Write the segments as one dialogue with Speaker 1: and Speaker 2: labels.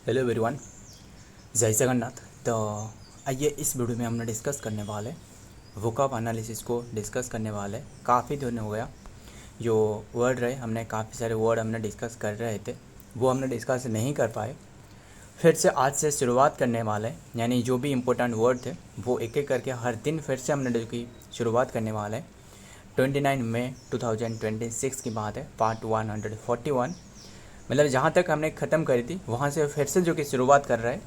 Speaker 1: Hello everyone, जय जगन्नाथ। तो आइए इस वीडियो में हमने डिस्कस करने वाले वोकैब एनालिसिस को डिस्कस करने वाले। काफ़ी दिन हो गया जो वर्ड रहे, हमने काफ़ी सारे वर्ड हमने डिस्कस कर रहे थे, वो हमने डिस्कस नहीं कर पाए। फिर से आज से शुरुआत करने वाले, यानी जो भी इम्पोर्टेंट वर्ड थे वो एक एक करके हर दिन फिर से हमने की शुरुआत करने वाले। 29 मई 2026 की बात है, पार्ट 141। मतलब जहाँ तक हमने ख़त्म करी थी वहाँ से फिर से जो कि शुरुआत कर रहे हैं,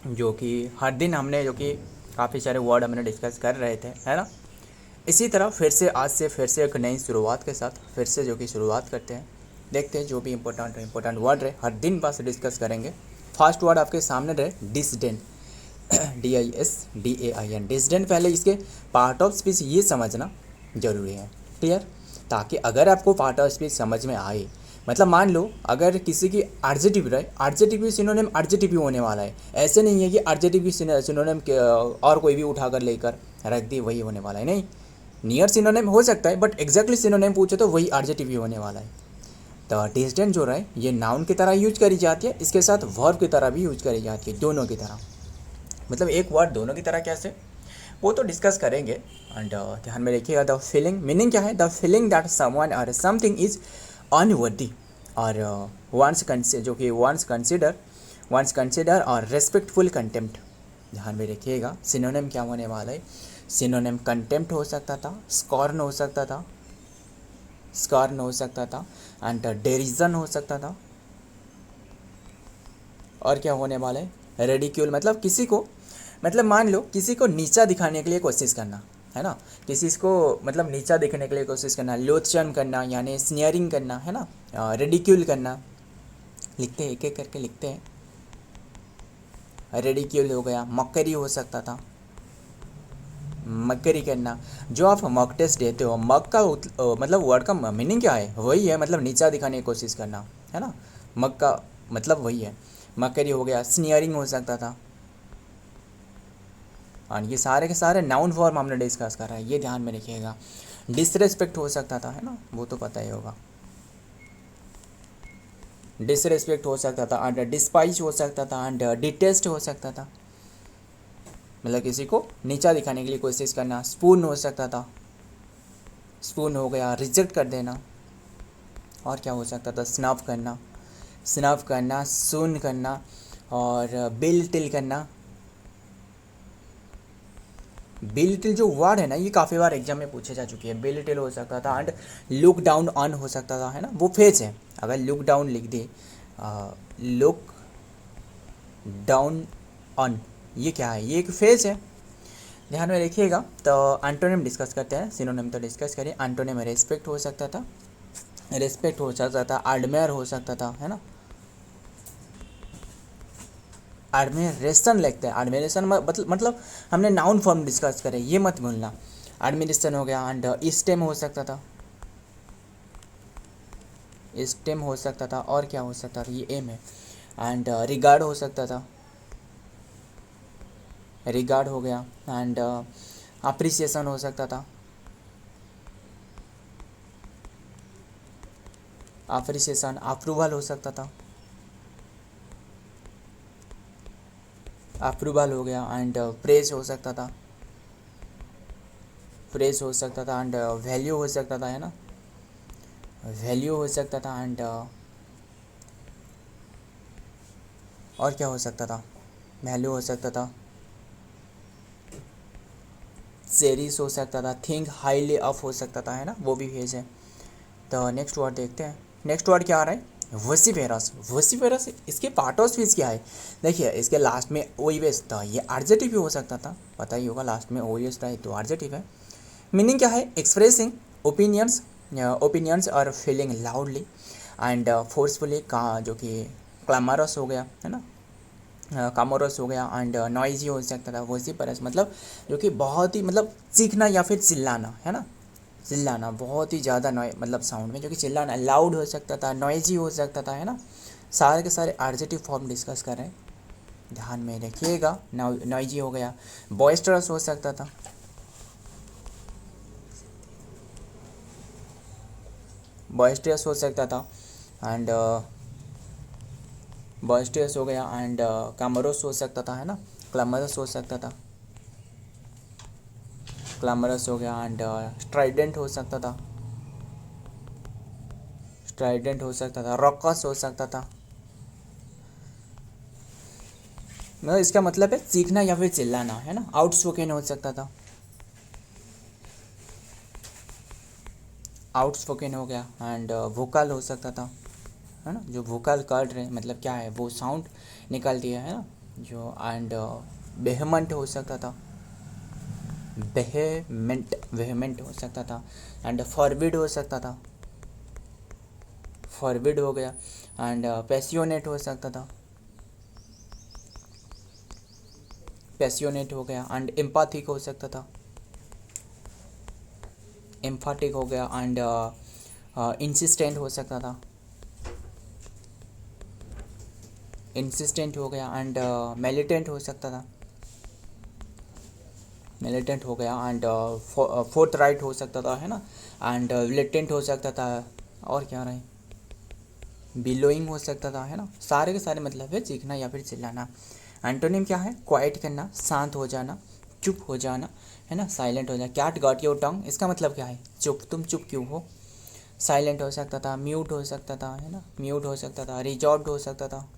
Speaker 1: जो कि हर दिन हमने जो कि काफ़ी सारे वर्ड हमने डिस्कस कर रहे थे, है ना। इसी तरह फिर से आज से फिर से एक नई शुरुआत के साथ फिर से जो कि शुरुआत करते हैं। देखते हैं जो भी इम्पोर्टेंट वर्ड रहे हर दिन बस डिस्कस करेंगे। फर्स्ट वर्ड आपके सामने रहे डिसडेन, DISDAIN, डिसडेन। पहले इसके पार्ट ऑफ स्पीच ये समझना ज़रूरी है, क्लियर। ताकि अगर आपको पार्ट ऑफ स्पीच समझ में आए, मतलब मान लो अगर किसी की आर्जेटिव रहे, आर्जेटिव सिनोनिम आर्जेटिव होने वाला है। ऐसे नहीं है कि आर्जेटिव सिनोनिम और कोई भी उठाकर लेकर रख दी वही होने वाला है, नहीं। नियर सिनोनिम हो सकता है बट एग्जैक्टली सिनोनिम पूछे तो वही आर्जेटिव ही होने वाला है। तो डिसडेन जो रहे ये नाउन की तरह यूज करी जाती है, इसके साथ वर्ब की तरह भी यूज करी जाती है, दोनों की तरह। मतलब एक वर्ड दोनों की तरह कैसे, वो तो डिस्कस करेंगे। एंड ध्यान में रखिएगा, द फीलिंग मीनिंग क्या है, द फीलिंग दैट समवन और समथिंग इज अनवर्दी और वंस कंसिडर और रेस्पेक्टफुल कंटेम्प्ट। ध्यान में रखिएगा, सिनोनिम क्या होने वाला है। सिनोनिम कंटेम्प्ट हो सकता था, स्कॉर्न हो सकता था एंड डेरिजन हो सकता था। और क्या होने वाला है, रेडिक्यूल, मतलब किसी को, मतलब मान लो किसी को नीचा दिखाने के लिए कोशिश करना, है ना। किसी को मतलब नीचा दिखने के लिए कोशिश करना, लोचन करना यानी स्नियरिंग करना, है ना। रेडिक्यूल करना, लिखते हैं एक एक करके लिखते हैं। रेडिक्यूल हो गया, मक्करी हो सकता था, मक्करी करना। जो आप मॉक टेस्ट देते हो, मक का मतलब वर्ड का मीनिंग क्या है, वही है, मतलब नीचा दिखाने की कोशिश करना, है ना। मक का मतलब वही है, मक्करी हो गया। स्नियरिंग हो सकता था। और ये सारे के सारे नाउन फॉर्म हमने डिस्कस करा है, ये ध्यान में रखिएगा। डिसरेस्पेक्ट हो सकता था, है ना, वो तो पता ही होगा। डिसरेस्पेक्ट हो सकता था एंड डिस्पाइज हो सकता था एंड डिटेस्ट हो सकता था, मतलब किसी को नीचा दिखाने के लिए कोशिश करना। स्पून हो सकता था, स्पून हो गया, रिजेक्ट कर देना। और क्या हो सकता था, स्नफ करना, सुन करना और बिल टिल करना। बिल टिल जो वर्ड है ना, ये काफ़ी बार एग्जाम में पूछे जा चुकी है। बिल टिल हो सकता था एंड लुक डाउन ऑन हो सकता था, है ना, वो फेज है। अगर लुक डाउन लिख दे, लुक डाउन ऑन, ये क्या है, ये एक फेज है, ध्यान में रखिएगा। तो एंटोनिम डिस्कस करते हैं, सिनोनिम तो डिस्कस करिए। एंटोनिम रेस्पेक्ट हो सकता था, एडमायर हो सकता था, है ना। एडमिरेशन लिखते हैं, एडमिरेशन मतलब हमने नाउन फॉर्म डिस्कस करे, ये मत भूलना। एडमिनिस्ट्रेशन हो गया एंड स्टेम हो सकता था, स्टेम हो सकता था। और क्या हो सकता था, ये एम है। एंड रिगार्ड हो सकता था, रिगार्ड हो गया। एंड अप्रिसिएशन हो सकता था, अप्रिसिएशन। अप्रूवल हो सकता था, अप्रूवल हो गया। एंड प्रेज हो सकता था, प्रेज हो सकता था। एंड वैल्यू हो सकता था, है ना, वैल्यू हो सकता था। एंड और क्या हो सकता था, वैल्यू हो सकता था, चेरिश हो सकता था, थिंक हाईली अप हो सकता था, है ना, वो भी फेज है। तो नेक्स्ट वर्ड देखते हैं। नेक्स्ट वर्ड क्या आ रहा है, वोसिफेरस। वोसिफेरस इसके पार्ट ऑफ स्पीच क्या है, देखिए इसके लास्ट में ओएस था, ये आर्जेटिव भी हो सकता था, पता ही होगा, लास्ट में ओएस था तो आर्जेटिव है। मीनिंग क्या है, एक्सप्रेसिंग ओपिनियंस और फीलिंग लाउडली एंड फोर्सफुली, का जो कि क्लामरस हो गया, है ना, कामोरस हो गया। एंड नॉइजी हो सकता था। वोसिफेरस मतलब जो कि बहुत ही, मतलब चीखना या फिर चिल्लाना, है ना, चिल्लाना बहुत ही ज़्यादा नॉइ मतलब साउंड में जो कि चिल्लाना। लाउड हो सकता था, नॉइजी हो सकता था, है ना। सारे के सारे आर्जेटिव फॉर्म डिस्कस कर रहे हैं, ध्यान में रखिएगा। नॉइजी हो गया, बॉइस्टरस हो सकता था, बॉइस्टरस हो सकता था। एंड बॉइस्टियस हो गया, एंड क्लामरस हो सकता था, है ना, क्लामरस हो सकता था, क्लामरस हो गया, एंड स्ट्राइडेंट हो सकता था, स्ट्राइडेंट हो सकता था, रॉकस हो सकता था। मतलब इसका मतलब है चीखना या फिर चिल्लाना, है ना। आउटस्पोकन हो सकता था, आउटस्पोकन हो गया, एंड वोकल हो सकता था, है ना, जो वोकल कर रहे मतलब क्या है, वो साउंड निकाल दिया, है ना, जो, एंड वेहमेंट हो सकता था, वेहमेंट हो सकता था, एंड फॉरविड हो सकता था, फॉरविड हो गया, एंड पैसियोनेट हो सकता था, पैसियोनेट हो गया, एंड एम्पैथिक हो सकता था, एम्फाटिक हो गया, एंड इंसिस्टेंट हो सकता था, इंसिस्टेंट हो गया, एंड मिलिटेंट हो सकता था, मिलिटेंट हो गया, एंड फोर्थ राइट हो सकता था, है ना, एंड विलिटेंट हो सकता था, और क्या रहे, बिलोइंग हो सकता था, है ना। सारे के सारे मतलब है चीखना या फिर चिल्लाना। एंटोनिम क्या है, क्वाइट करना, शांत हो जाना, चुप हो जाना, है ना, साइलेंट हो जाना। कैट गॉट योर टंग, इसका मतलब क्या है, चुप, तुम चुप क्यों हो। साइलेंट हो सकता था, म्यूट हो सकता था, है ना, म्यूट हो सकता था, रिजॉर्ब्ड हो सकता था,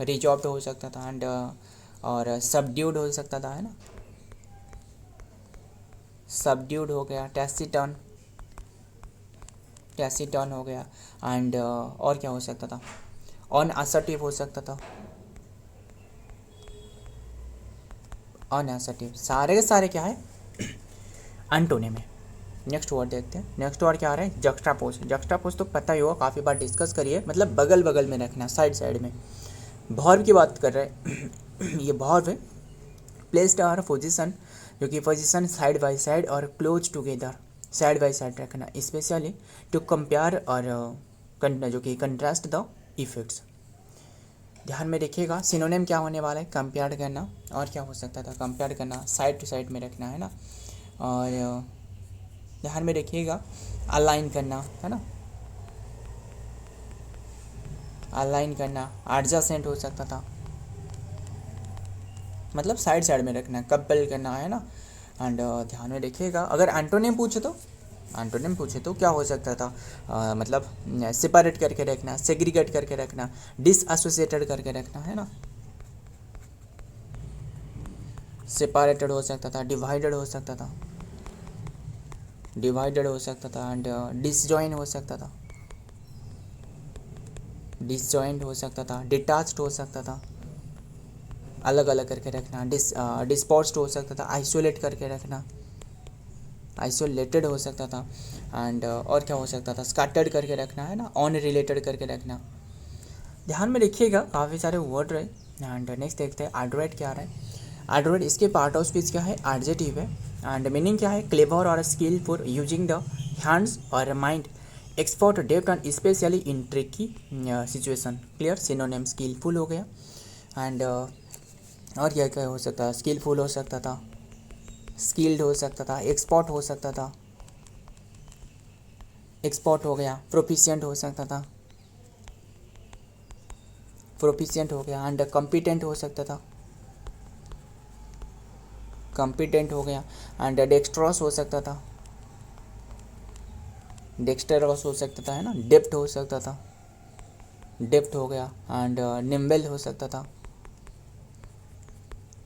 Speaker 1: रिजॉर्ब्ड हो सकता था, एंड और सबड्यूड हो सकता था, है ना, सबड्यूड हो गया, टैसिटर्न, टैसिटर्न हो गया, एंड और क्या हो सकता था, अनअसर्टिव हो सकता था, अनअसर्टिव। सारे के सारे क्या है, एंटोनिम है। नेक्स्ट वर्ड देखते हैं, नेक्स्ट वर्ड क्या आ रहा है, जक्स्टापोज। जक्स्टापोज तो पता ही होगा, काफ़ी बार डिस्कस करिए, मतलब बगल बगल में रखना, साइड साइड में। वर्ब की बात कर रहे हैं ये वर्ब है, प्लेस्ड आर पोजिशन, जो कि पोजिशन साइड बाई साइड और close together, side by side रखना, स्पेशली टू कंपेयर और जो कि कंट्रास्ट द इफेक्ट्स। ध्यान में रखिएगा, सिनोनिम क्या होने वाला है, कंपेयर करना, और क्या हो सकता था, कंपेयर करना, साइड टू साइड में रखना, है ना, और ध्यान में रखिएगा, अलाइन करना, है ना, अलाइन करना, एडजसेंट हो सकता था, मतलब साइड साइड में रखना, कंपेल करना, है ना। एंड ध्यान में रखिएगा, अगर एंटोनिम पूछे तो, एंटोनिम पूछे तो क्या हो सकता था, मतलब सेपरेट करके रखना, सेग्रीगेट करके रखना, डिसएसोसिएटेड करके रखना, है ना, सेपरेटेड हो सकता था, डिवाइडेड हो सकता था, डिवाइडेड हो सकता था, एंड डिसजॉइन हो सकता था, डिसजॉइंट हो सकता था, डिटैच्ड हो सकता था, अलग अलग करके रखना, डिस्पोज्ड हो सकता था, आइसोलेट करके रखना, आइसोलेटेड हो सकता था, एंड और क्या हो सकता था, स्कैटर्ड करके रखना, है ना, ऑन रिलेटेड करके रखना। ध्यान में रखिएगा, काफ़ी सारे वर्ड रहे। एंड नेक्स्ट देखते हैं एडवर्ड क्या रहा है। एडवर्ड इसके पार्ट ऑफ स्पीच क्या है, एडजेक्टिव है, एंड मीनिंग क्या है, क्लेवर और स्किलफुल, यूजिंग द हैंड्स और mind, expert, depth and specially in tricky situation. Clear, synonym skilful हो गया, एंड और क्या क्या हो सकता है, स्किलफुल हो सकता था, स्किल्ड हो सकता था, एक्सपर्ट हो सकता था, एक्सपर्ट हो गया, प्रोफिशिएंट हो सकता था, प्रोफिशिएंट हो गया, एंड कॉम्पिटेंट हो सकता था, कॉम्पिटेंट हो गया, एंड डेक्स्ट्रस हो सकता था, डेक्स्टरस हो सकता था, है ना, डेप्थ हो सकता था, डेप्थ हो गया, एंड निम्बल हो सकता था,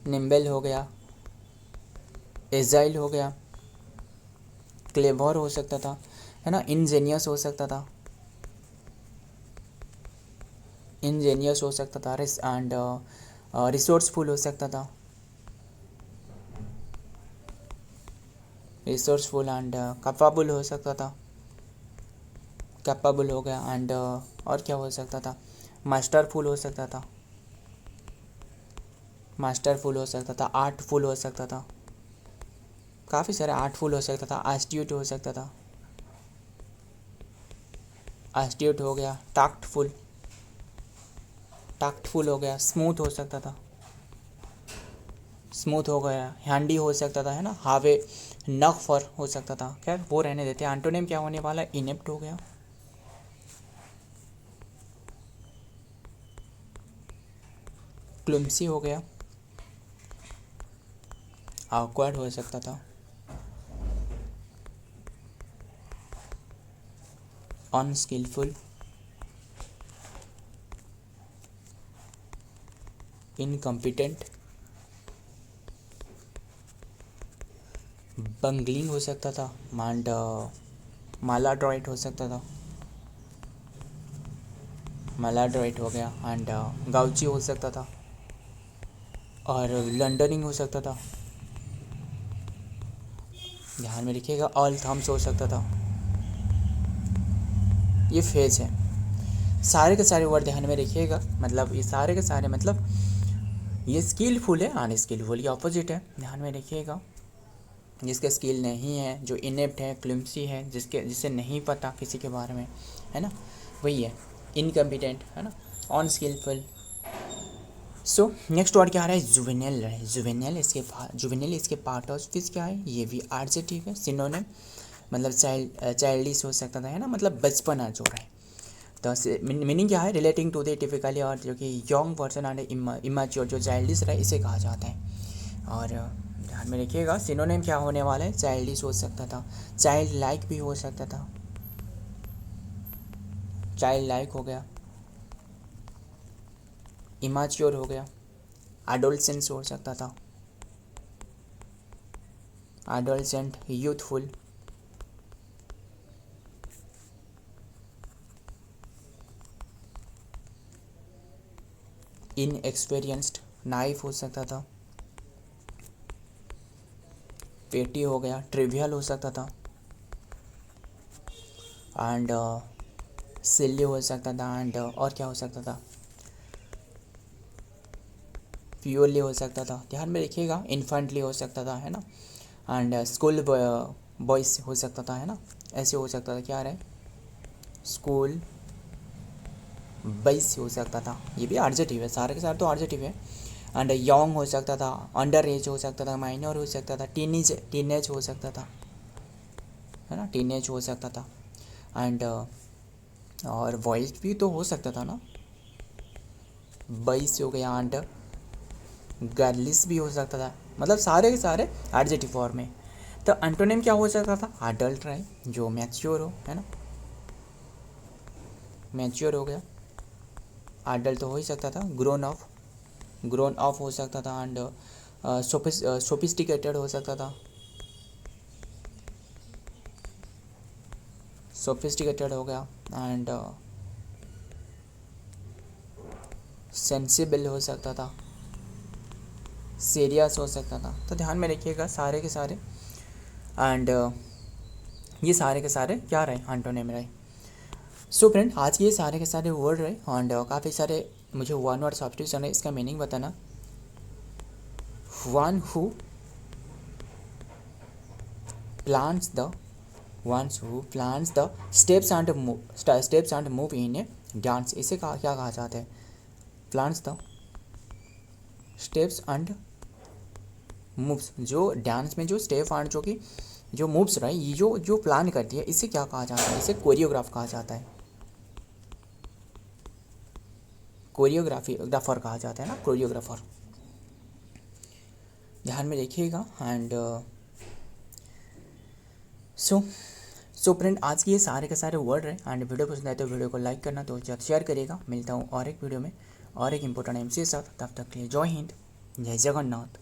Speaker 1: निम्बल हो गया, एजाइल हो गया, क्लेवर हो सकता था, है ना, इंजेनियस हो सकता था, इंजेनियस हो सकता था, एंड रिसोर्सफुल हो सकता था, रिसोर्सफुल, एंड कैपेबल हो सकता था, कैपेबल हो गया, एंड और क्या हो सकता था, मास्टरफुल हो सकता था, मास्टरफुल हो सकता था, आर्टफुल हो सकता था, काफ़ी सारे, आर्टफुल हो सकता था, एस्ट्यूट हो सकता था, एस्ट्यूट हो गया, टाक्टफुल, टाक्टफुल हो गया, स्मूथ हो सकता था, स्मूथ हो गया, हैंडी हो सकता था, है ना, हावे नक फर हो सकता था। खैर वो रहने देते हैं। एंटोनिम क्या होने वाला है, इनेप्ट हो गया, क्लुमसी हो गया, awkward हो सकता था, अनस्किलफुल, इनकम्पिटेंट, बंगलिंग हो सकता था, एंड मालाड्रॉइट हो सकता था, मालाड्रॉइट हो गया, एंड गाउची हो सकता था, और लंडनिंग हो सकता था, ध्यान में रखिएगा, ऑल थम्स हो सकता था। ये फेज है, सारे के सारे वर्ड ध्यान में रखिएगा, मतलब ये सारे के सारे मतलब ये स्किलफुल है, अनस्किलफुल ये ऑपोजिट है, ध्यान में रखिएगा। जिसके स्किल नहीं है, जो इनेप्ट है, क्लिम्सी है, जिसे नहीं पता किसी के बारे में, है ना, वही है इनकम्पिटेंट, है ना, अनस्किलफुल। सो नेक्स्ट वर्ड क्या आ रहा है, जुवेनियल है, जुवेनियल इसके पार्ट ऑफ स्पीच क्या है, ये भी एडजेक्टिव है, सिनोनिम, मतलब चाइल्डिश हो सकता था, है ना, मतलब बचपना जो है। तो मीनिंग क्या है, रिलेटिंग टू द टिपिकली, और जो कि यंग पर्सन एंड इमेच्योर, जो चाइल्डिश रहा है इसे कहा जाता है। और ध्यान में रखिएगा, सिनोनिम क्या होने वाला है, चाइल्डिश हो सकता था, चाइल्ड लाइक भी हो सकता था, चाइल्ड लाइक हो गया, इमेच्योर हो गया, एडोलसेंस हो सकता था, एडोलसेंट, यूथफुल, इनएक्सपीरियंस्ड, नाइफ हो सकता था, पेटी हो गया, ट्रिवियल हो सकता था, एंड सिली हो सकता था, एंड और क्या हो सकता था, प्योरली हो सकता था, ध्यान में रखिएगा, इन्फेंटली हो सकता था, है ना, एंड स्कूल बॉयस हो सकता था, है ना, ऐसे हो सकता था, क्या रहे, स्कूल बॉयस हो सकता था, ये भी एडजेक्टिव है, सारे के सारे तो एडजेक्टिव है। एंड यंग हो सकता था, अंडर एज हो सकता था, माइनर हो सकता था, टीनेज हो सकता था, है ना, टीनेज हो सकता था, एंड और वॉइस भी तो हो सकता था ना, बॉयस हो गया, एंड गर्लिश भी हो सकता था, मतलब सारे के सारे एडजेक्टिव फॉर्म में। तो एंटोनिम क्या हो सकता था, अडल्ट रहे, जो मैच्योर हो, है ना, मैच्योर हो गया, अडल्ट तो हो ही सकता था, ग्रोन अप हो सकता था, एंड सोफिस्टिकेटेड हो सकता था, सोफिस्टिकेटेड हो गया, एंड सेंसिबल हो सकता था, सीरियस हो सकता था। तो ध्यान में रखिएगा सारे के सारे, एंड ये सारे के सारे क्या रहे, एंटोनिम रहे। सो फ्रेंड, आज के ये सारे के सारे वर्ड रहे, एंड काफ़ी सारे मुझे वन वर्ड सब्स्टिट्यूशन है, इसका मीनिंग बताना। One who plans the steps and move in A dance, इसे क्या कहा जाता है, plans the steps and moves, जो डांस में जो स्टेप एंड जो कि जो मूव्स रहे, ये जो प्लान करती है, इसे क्या कहा जाता है, इसे कोरियोग्राफ कहा जाता है, कोरियोग्राफर कहा जाता है ना, कोरियोग्राफर, ध्यान में रखिएगा। एंड सो फ्रेंड, आज के ये सारे के सारे वर्ड रहे, एंड वीडियो पसंद आए तो वीडियो को लाइक करना तो शेयर करिएगा। मिलता हूँ और एक वीडियो में और एक इंपॉर्टेंट एमसी के साथ, तब तक के लिए जय हिंद, जय जगन्नाथ।